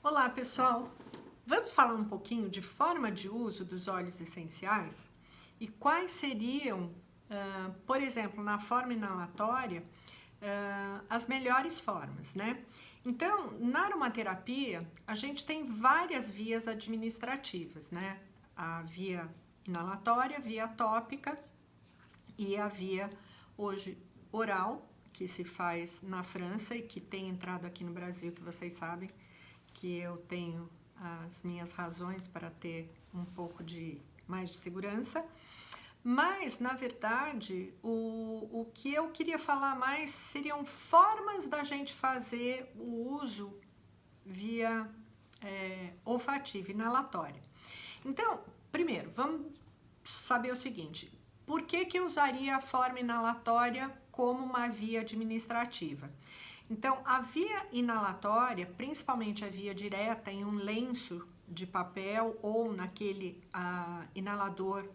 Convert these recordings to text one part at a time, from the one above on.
Olá, pessoal! Vamos falar um pouquinho de forma de uso dos óleos essenciais e quais seriam, por exemplo, na forma inalatória, as melhores formas, né? Então, na aromaterapia, a gente tem várias vias administrativas, né? A via inalatória, via tópica e a via hoje oral, que se faz na França e que tem entrado aqui no Brasil, que vocês sabem que eu tenho as minhas razões para ter um pouco de mais de segurança. Mas, na verdade, o que eu queria falar mais seriam formas da gente fazer o uso via olfativa, inalatória. Então, primeiro, vamos saber o seguinte: por que eu usaria a forma inalatória como uma via administrativa? Então, a via inalatória, principalmente a via direta em um lenço de papel ou naquele inalador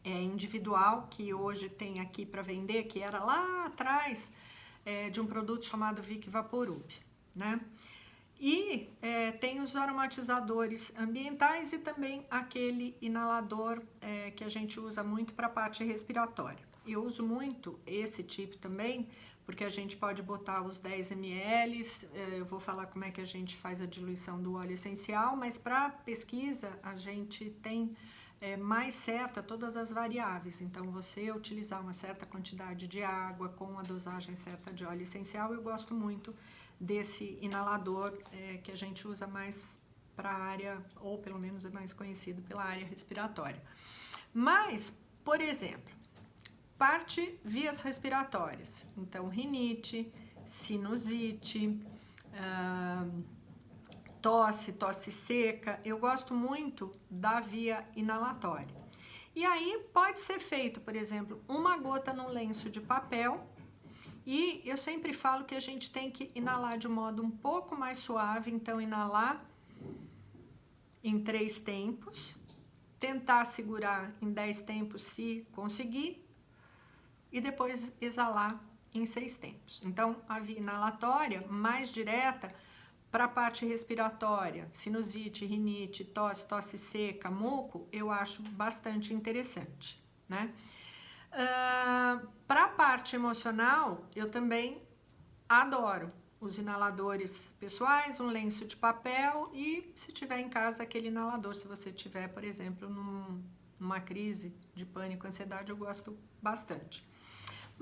individual que hoje tem aqui para vender, que era lá atrás de um produto chamado Vic Vaporub, né? E tem os aromatizadores ambientais e também aquele inalador que a gente usa muito para a parte respiratória. Eu uso muito esse tipo também, porque a gente pode botar os 10 ml, eu vou falar como é que a gente faz a diluição do óleo essencial, mas para pesquisa a gente tem mais certa todas as variáveis. Então, você utilizar uma certa quantidade de água com a dosagem certa de óleo essencial, eu gosto muito desse inalador que a gente usa mais para a área, ou pelo menos é mais conhecido pela área respiratória. Mas, por exemplo, parte vias respiratórias, então rinite, sinusite, tosse seca, eu gosto muito da via inalatória. E aí pode ser feito, por exemplo, uma gota no lenço de papel. E eu sempre falo que a gente tem que inalar de um modo um pouco mais suave, então inalar em 3 tempos, tentar segurar em 10 tempos se conseguir, e depois exalar em 6 tempos. Então, a via inalatória mais direta para a parte respiratória, sinusite, rinite, tosse seca, muco, eu acho bastante interessante, né? Para a parte emocional, eu também adoro os inaladores pessoais, um lenço de papel e, se tiver em casa, aquele inalador. Se você tiver, por exemplo, numa crise de pânico, ansiedade, eu gosto bastante.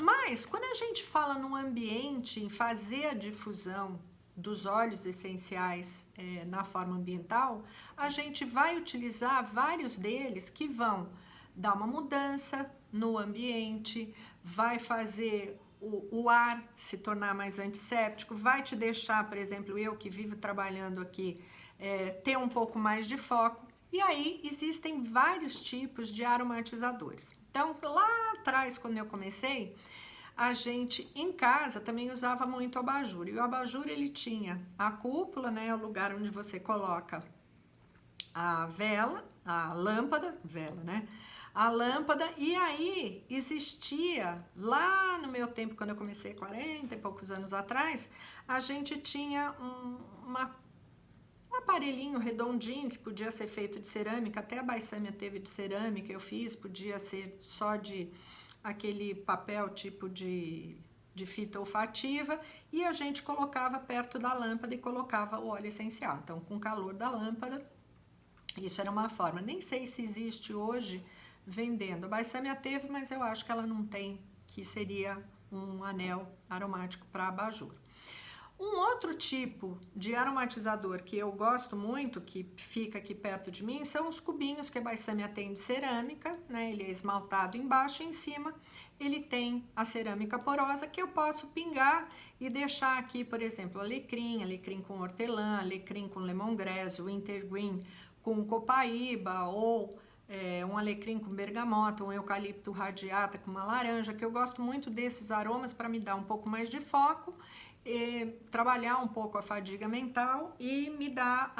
Mas, quando a gente fala no ambiente, em fazer a difusão dos óleos essenciais na forma ambiental, a gente vai utilizar vários deles que vão dar uma mudança no ambiente, vai fazer o ar se tornar mais antisséptico, vai te deixar, por exemplo, eu que vivo trabalhando aqui, ter um pouco mais de foco. E aí existem vários tipos de aromatizadores. Então, lá atrás, quando eu comecei, a gente em casa também usava muito o abajur. E o abajur, ele tinha a cúpula, né, o lugar onde você coloca a vela, a lâmpada, vela, né? A lâmpada, e aí existia, lá no meu tempo, quando eu comecei 40 e poucos anos atrás, a gente tinha um aparelhinho redondinho que podia ser feito de cerâmica, até a Baissâmia teve de cerâmica, eu fiz, podia ser só de aquele papel tipo de fita olfativa, e a gente colocava perto da lâmpada e colocava o óleo essencial. Então, com o calor da lâmpada, isso era uma forma. Nem sei se existe hoje vendendo. A Baissâmia teve, mas eu acho que ela não tem, que seria um anel aromático para abajur. Um outro tipo de aromatizador que eu gosto muito, que fica aqui perto de mim, são os cubinhos que a Baissâmia tem de cerâmica, né? Ele é esmaltado embaixo e em cima ele tem a cerâmica porosa que eu posso pingar e deixar aqui, por exemplo, alecrim com hortelã, alecrim com lemongrass, wintergreen com copaíba ou um alecrim com bergamota, um eucalipto radiata com uma laranja, que eu gosto muito desses aromas para me dar um pouco mais de foco, trabalhar um pouco a fadiga mental e me dar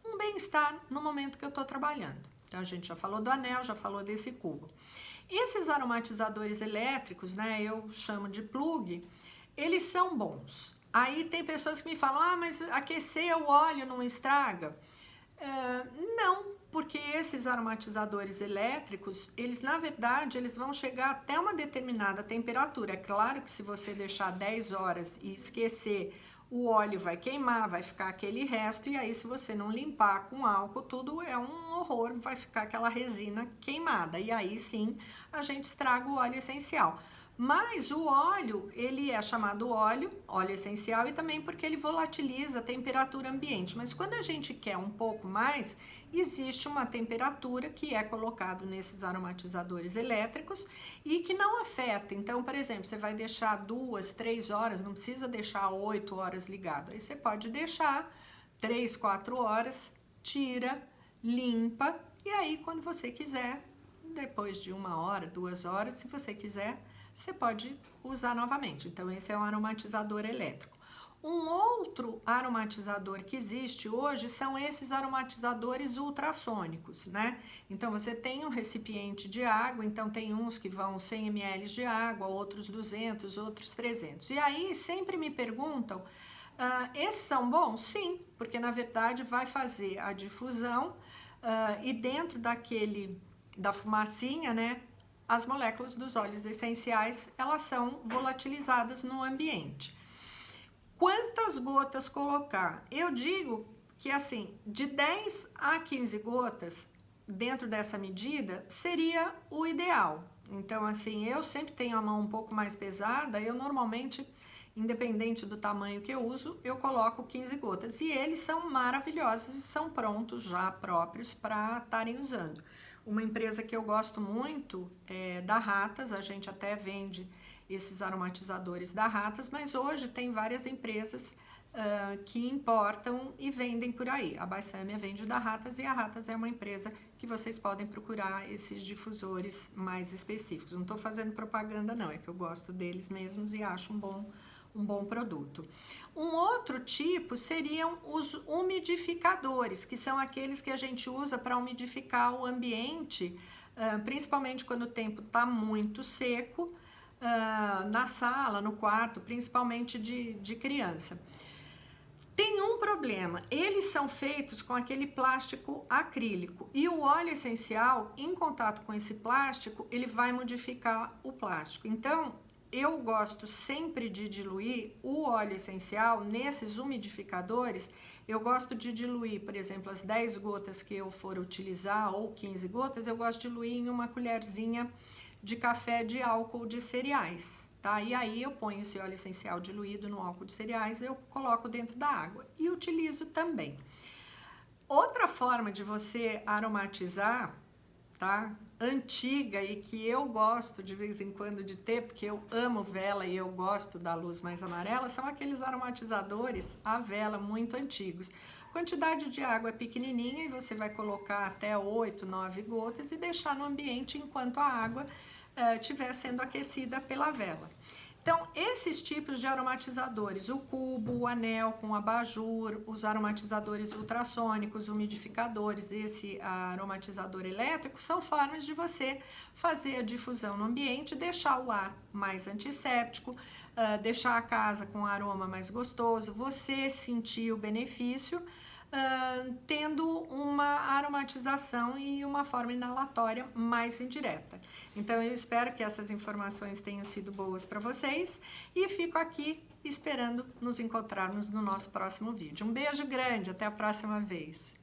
um bem-estar no momento que eu estou trabalhando. Então, a gente já falou do anel, já falou desse cubo. Esses aromatizadores elétricos, né, eu chamo de plug, eles são bons. Aí tem pessoas que me falam, ah, mas aquecer o óleo não estraga? Não, porque esses aromatizadores elétricos, eles na verdade, eles vão chegar até uma determinada temperatura. É claro que se você deixar 10 horas e esquecer, o óleo vai queimar, vai ficar aquele resto, e aí se você não limpar com álcool, tudo é um horror, vai ficar aquela resina queimada, e aí sim a gente estraga o óleo essencial. Mas o óleo, ele é chamado óleo essencial, e também porque ele volatiliza a temperatura ambiente. Mas quando a gente quer um pouco mais, existe uma temperatura que é colocado nesses aromatizadores elétricos e que não afeta. Então, por exemplo, você vai deixar 2, 3 horas, não precisa deixar 8 horas ligado. Aí você pode deixar 3, 4 horas, tira, limpa, e aí quando você quiser, depois de 1 hora, 2 horas, se você quiser, você pode usar novamente. Então, esse é um aromatizador elétrico. Um outro aromatizador que existe hoje são esses aromatizadores ultrassônicos, né? Então, você tem um recipiente de água, então tem uns que vão 100 ml de água, outros 200, outros 300. E aí, sempre me perguntam, esses são bons? Sim, porque na verdade vai fazer a difusão e dentro da fumacinha, né? As moléculas dos óleos essenciais, elas são volatilizadas no ambiente. Quantas gotas colocar? Eu digo que assim, de 10 a 15 gotas dentro dessa medida seria o ideal. Então assim, eu sempre tenho a mão um pouco mais pesada, eu normalmente, independente do tamanho que eu uso, eu coloco 15 gotas. E eles são maravilhosos e são prontos já próprios para estarem usando. Uma empresa que eu gosto muito é da Ratas, a gente até vende esses aromatizadores da Ratas, mas hoje tem várias empresas que importam e vendem por aí. A Baissâmia vende da Ratas e a Ratas é uma empresa que vocês podem procurar esses difusores mais específicos. Não estou fazendo propaganda não, é que eu gosto deles mesmos e acho um bom produto. Um outro tipo seriam os umidificadores, que são aqueles que a gente usa para umidificar o ambiente, principalmente quando o tempo está muito seco, na sala, no quarto, principalmente de criança. Tem um problema, eles são feitos com aquele plástico acrílico e o óleo essencial, em contato com esse plástico, ele vai modificar o plástico. Então, eu gosto sempre de diluir o óleo essencial nesses umidificadores. Eu gosto de diluir, por exemplo, as 10 gotas que eu for utilizar ou 15 gotas, eu gosto de diluir em uma colherzinha de café de álcool de cereais. Tá? E aí eu ponho esse óleo essencial diluído no álcool de cereais, eu coloco dentro da água e utilizo também. Outra forma de você aromatizar, tá? Antiga e que eu gosto de vez em quando de ter, porque eu amo vela e eu gosto da luz mais amarela, são aqueles aromatizadores a vela muito antigos. A quantidade de água é pequenininha e você vai colocar até 8, 9 gotas e deixar no ambiente enquanto a água estiver sendo aquecida pela vela. Então, esses tipos de aromatizadores, o cubo, o anel com abajur, os aromatizadores ultrassônicos, umidificadores, esse aromatizador elétrico, são formas de você fazer a difusão no ambiente, deixar o ar mais antisséptico, deixar a casa com um aroma mais gostoso, você sentir o benefício, tendo uma aromatização e uma forma inalatória mais indireta. Então eu espero que essas informações tenham sido boas para vocês e fico aqui esperando nos encontrarmos no nosso próximo vídeo. Um beijo grande, até a próxima vez!